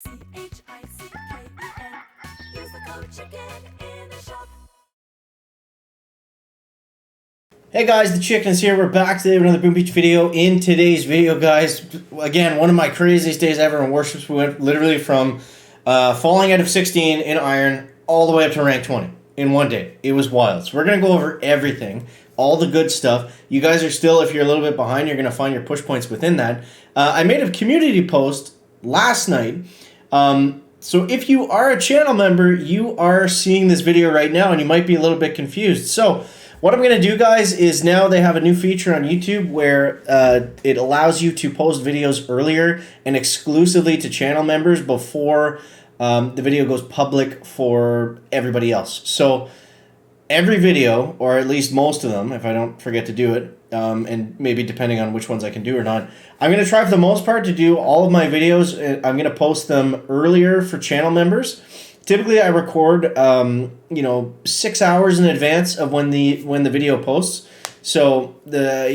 Use the code CHICKEN in the shop. Hey guys, the Chicken is here. We're back today with another Boom Beach video. In today's video, guys, again, one of my craziest days ever in Warships. We went literally from falling out of 16 in Iron all the way up to rank 20 in one day. It was wild. So we're going to go over everything, all the good stuff. You guys are still, if you're a little bit behind, you're going to find your push points within that. I made a community post last night. So if you are a channel member, you are seeing this video right now and you might be a little bit confused. So what I'm going to do, guys, is now they have a new feature on YouTube where it allows you to post videos earlier and exclusively to channel members before the video goes public for everybody else. So every video, or at least most of them, if I don't forget to do it, and maybe depending on which ones I can do or not, I'm going to try for the most part to do all of my videos. I'm going to post them earlier for channel members. Typically, I record, 6 hours in advance of when the video posts. So the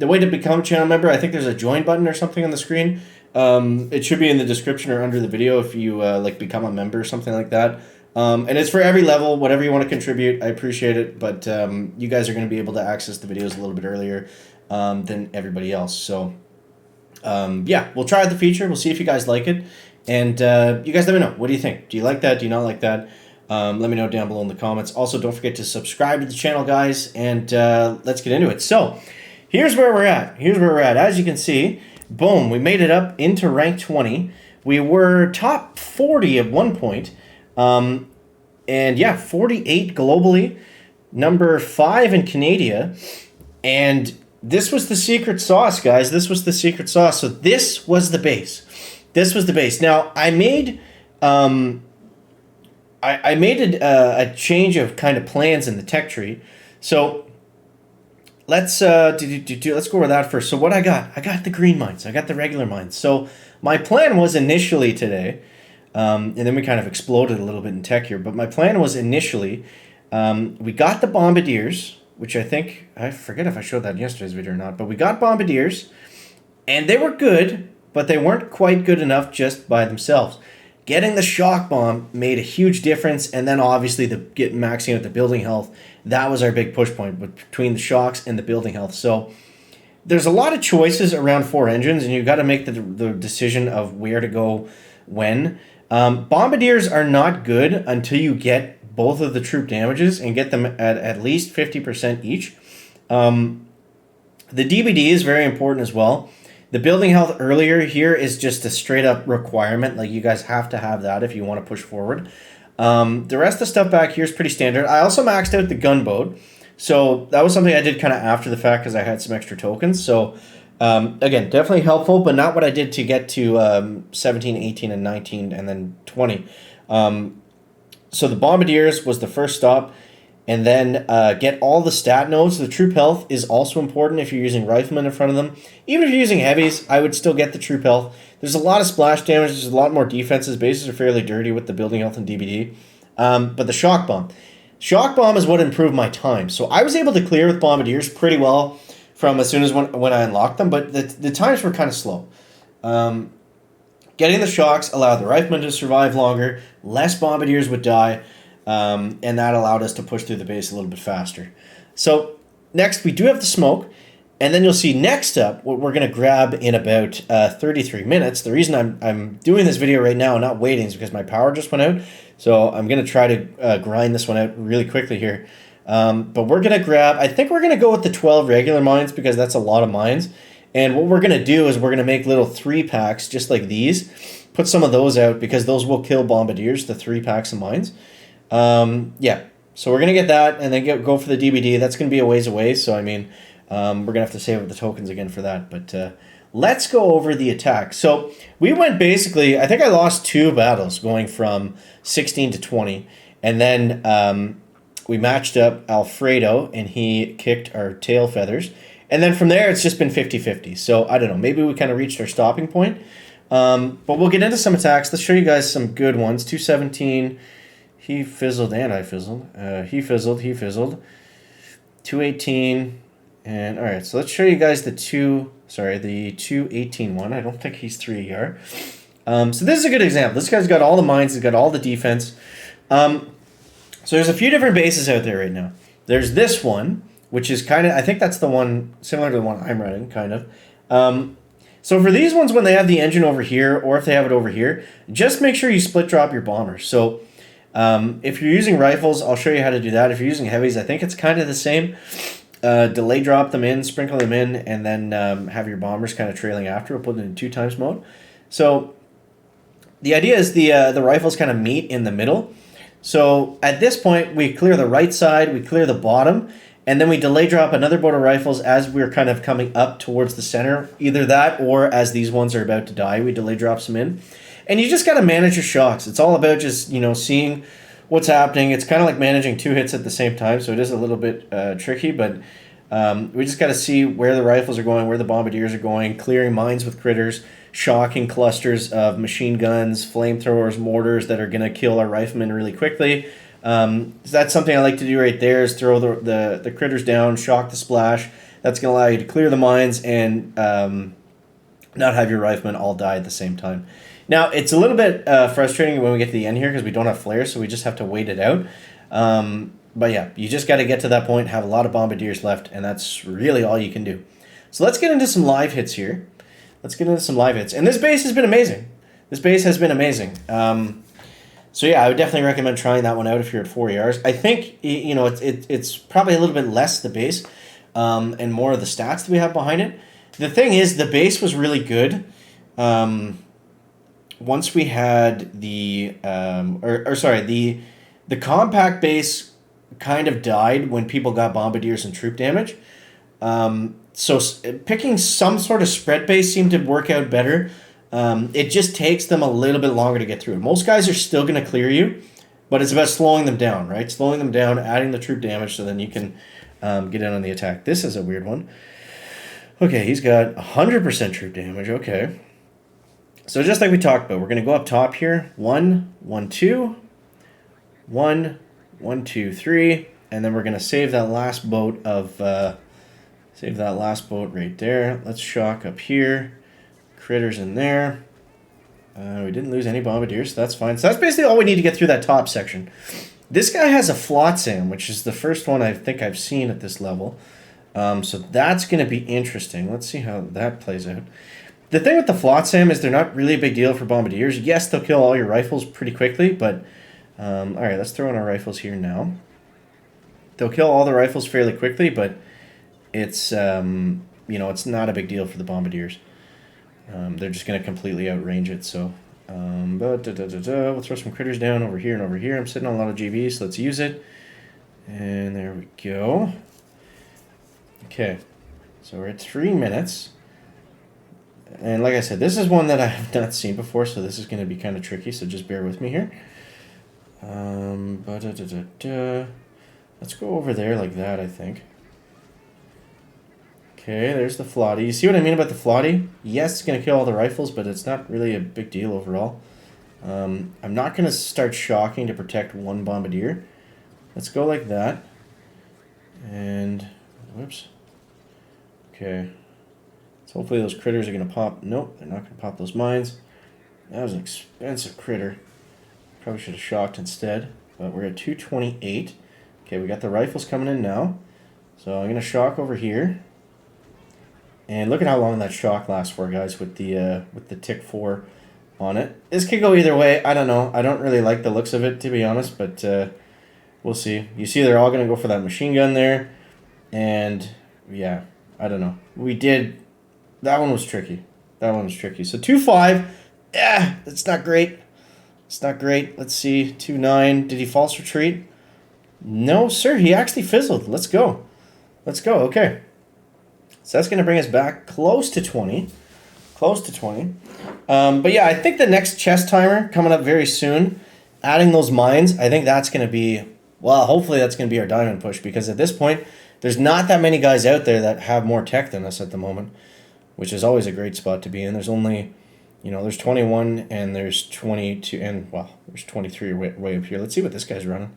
way to become a channel member, I think there's a join button or something on the screen. It should be in the description or under the video if you become a member or something like that. And it's for every level, whatever you want to contribute. I appreciate it, but you guys are going to be able to access the videos a little bit earlier than everybody else. So we'll try out the feature. We'll see if you guys like it. And you guys let me know. What do you think? Do you like that? Do you not like that? Let me know down below in the comments. Also, don't forget to subscribe to the channel, guys. And let's get into it. So, here's where we're at. As you can see, boom, we made it up into rank 20. We were top 40 at one point. 48 globally. Number 5 in Canada. And this was the secret sauce, guys. This was the secret sauce. So, this was the base. Now, I made a change of kind of plans in the tech tree. So let's go over that first. So what I got the green mines. I got the regular mines. So my plan was initially today, and then we kind of exploded a little bit in tech here. But my plan was initially, we got the bombardiers, which I forget if I showed that in yesterday's video or not. But we got bombardiers, and they were good. But they weren't quite good enough just by themselves. Getting the shock bomb made a huge difference, and then obviously maxing out the building health, that was our big push point between the shocks and the building health. So there's a lot of choices around 4 engines, and you've got to make the decision of where to go when. Bombardiers are not good until you get both of the troop damages and get them at least 50% each. The DBD is very important as well. The building health earlier here is just a straight up requirement. Like, you guys have to have that if you want to push forward. The rest of the stuff back here is pretty standard. I also maxed out the gunboat. So that was something I did kind of after the fact because I had some extra tokens. So again, definitely helpful, but not what I did to get to 17, 18, and 19, and then 20. So the bombardiers was the first stop. And then get all the stat nodes. The troop health is also important if you're using riflemen in front of them. Even if you're using heavies, I would still get the troop health. There's a lot of splash damage. There's a lot more defenses. Bases are fairly dirty with the building health and DBD. But the shock bomb. Shock bomb is what improved my time. So I was able to clear with bombardiers pretty well from as soon as when I unlocked them. But the times were kind of slow. Getting the shocks allowed the riflemen to survive longer. Less bombardiers would die. And that allowed us to push through the base a little bit faster. So next, we do have the smoke. And then you'll see next up what we're going to grab in about 33 minutes. The reason I'm doing this video right now and not waiting is because my power just went out. So I'm going to try to grind this one out really quickly here. But we're going to grab, I think we're going to go with the 12 regular mines because that's a lot of mines. And what we're going to do is we're going to make little 3-packs just like these. Put some of those out because those will kill bombardiers, the 3 packs of mines. So we're going to get that and then go for the DBD. That's going to be a ways away. So, I mean, we're going to have to save up the tokens again for that. But let's go over the attack. So we went basically, I think I lost 2 battles going from 16 to 20. And then we matched up Alfredo and he kicked our tail feathers. And then from there, it's just been 50-50. So I don't know. Maybe we kind of reached our stopping point. But we'll get into some attacks. Let's show you guys some good ones. 217. He fizzled and I fizzled. He fizzled. 218. And all right, so let's show you guys the 218 one. I don't think he's 3 ER. So this is a good example. This guy's got all the mines. He's got all the defense. So there's a few different bases out there right now. There's this one, which is kind of, I think that's the one similar to the one I'm running, kind of. So for these ones, when they have the engine over here, or if they have it over here, just make sure you split drop your bombers. So if you're using rifles, I'll show you how to do that. If you're using heavies, I think it's kind of the same. Delay drop them in, sprinkle them in, and then have your bombers kind of trailing after. We'll put it in 2x mode. So the idea is the rifles kind of meet in the middle. So at this point, we clear the right side, we clear the bottom, and then we delay drop another boat of rifles as we're kind of coming up towards the center. Either that or as these ones are about to die, we delay drop some in. And you just got to manage your shocks. It's all about just, seeing what's happening. It's kind of like managing 2 hits at the same time, so it is a little bit tricky, but we just got to see where the rifles are going, where the bombardiers are going, clearing mines with critters, shocking clusters of machine guns, flamethrowers, mortars that are going to kill our riflemen really quickly. So that's something I like to do right there, is throw the critters down, shock the splash. That's going to allow you to clear the mines and not have your riflemen all die at the same time. Now, it's a little bit frustrating when we get to the end here because we don't have flares, so we just have to wait it out. But yeah, you just got to get to that point, have a lot of bombardiers left, and that's really all you can do. So let's get into some live hits here. And this base has been amazing. So yeah, I would definitely recommend trying that one out if you're at 4 ERs. I think, it's probably a little bit less the base and more of the stats that we have behind it. The thing is, the base was really good. Once we had the compact base kind of died when people got bombardiers and troop damage. So picking some sort of spread base seemed to work out better. It just takes them a little bit longer to get through. Most guys are still going to clear you, but it's about slowing them down, right? Slowing them down, adding the troop damage so then you can get in on the attack. This is a weird one. Okay, he's got 100% troop damage. Okay. So just like we talked about, we're going to go up top here. 1, 1, 2. 1, 1, 2, 3. And then we're going to save that last boat right there. Let's shock up here. Critters in there. We didn't lose any bombardiers, so that's fine. So that's basically all we need to get through that top section. This guy has a flotsam, which is the first one I think I've seen at this level. So that's going to be interesting. Let's see how that plays out. The thing with the flotsam is they're not really a big deal for bombardiers. Yes, they'll kill all your rifles pretty quickly, but all right, let's throw in our rifles here now. They'll kill all the rifles fairly quickly, but it's it's not a big deal for the bombardiers. They're just going to completely outrange it. So, we'll throw some critters down over here and over here. I'm sitting on a lot of GBs, so let's use it. And there we go. Okay, so we're at 3 minutes. And like I said, this is one that I have not seen before, so this is going to be kind of tricky, so just bear with me here. Let's go over there like that, I think. Okay, there's the floaty. You see what I mean about the floaty? Yes, it's going to kill all the rifles, but it's not really a big deal overall. I'm not going to start shocking to protect one bombardier. Let's go like that. And, whoops. Okay. So hopefully those critters are going to pop. Nope, they're not going to pop those mines. That was an expensive critter. Probably should have shocked instead. But we're at 228. Okay, we got the rifles coming in now. So I'm going to shock over here. And look at how long that shock lasts for, guys, with the Tick 4 on it. This could go either way. I don't know. I don't really like the looks of it, to be honest, but we'll see. You see they're all going to go for that machine gun there. And, yeah, I don't know. That one was tricky. So 2-5. Yeah, that's not great. Let's see. 2-9. Did he false retreat? No, sir. He actually fizzled. Let's go. Okay. So that's going to bring us back close to 20. But yeah, I think the next chest timer coming up very soon, adding those mines, I think that's going to be, hopefully that's going to be our diamond push, because at this point, there's not that many guys out there that have more tech than us at the moment, which is always a great spot to be in. There's only, there's 21 and there's 22, and there's 23 way up here. Let's see what this guy's running.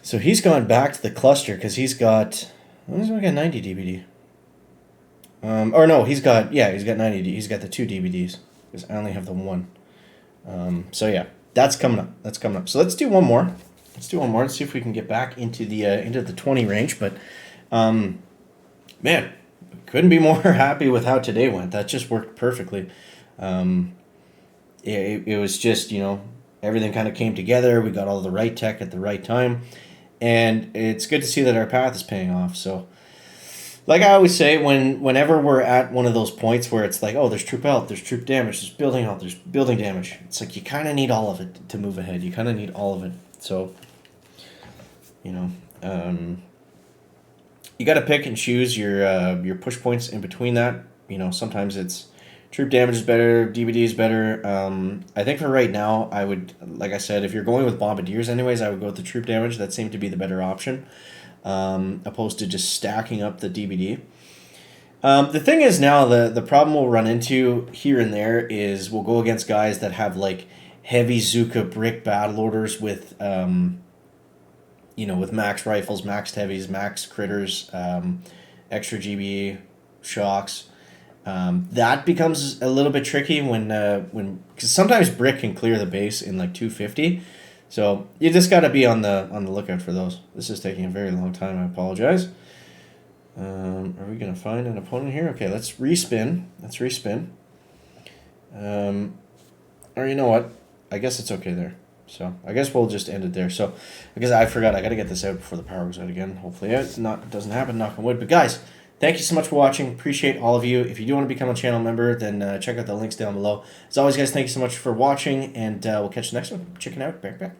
So he's gone back to the cluster because he's got 90 DBD. He's got 90. He's got the 2 DVDs. because I only have the one. So yeah, that's coming up. That's coming up. So let's do one more. Let's see if we can get back into the 20 range. But man, couldn't be more happy with how today went. That just worked perfectly. It was just, everything kind of came together. We got all the right tech at the right time, and it's good to see that our path is paying off. So, like I always say, whenever we're at one of those points where it's like, oh, there's troop health, there's troop damage, there's building health, there's building damage. It's like you kind of need all of it to move ahead. You kind of need all of it. So, you got to pick and choose your push points in between that. Sometimes it's troop damage is better, DBD is better. I think for right now, I would, like I said, if you're going with bombardiers anyways, I would go with the troop damage. That seemed to be the better option, opposed to just stacking up the DBD. The thing is now, the problem we'll run into here and there is we'll go against guys that have like heavy Zuka brick battle orders with with max rifles, max heavies, max critters, extra GBE, shocks. That becomes a little bit tricky when because sometimes brick can clear the base in like 250, so you just got to be on the lookout for those. This is taking a very long time. I apologize. Are we gonna find an opponent here? Okay, let's respin. Or you know what? I guess it's okay there. So I guess we'll just end it there. So because I forgot, I got to get this out before the power goes out again. Hopefully it doesn't happen, knock on wood. But guys, thank you so much for watching. Appreciate all of you. If you do want to become a channel member, then check out the links down below. As always, guys, thank you so much for watching, and we'll catch you next one. Chicken out. Back.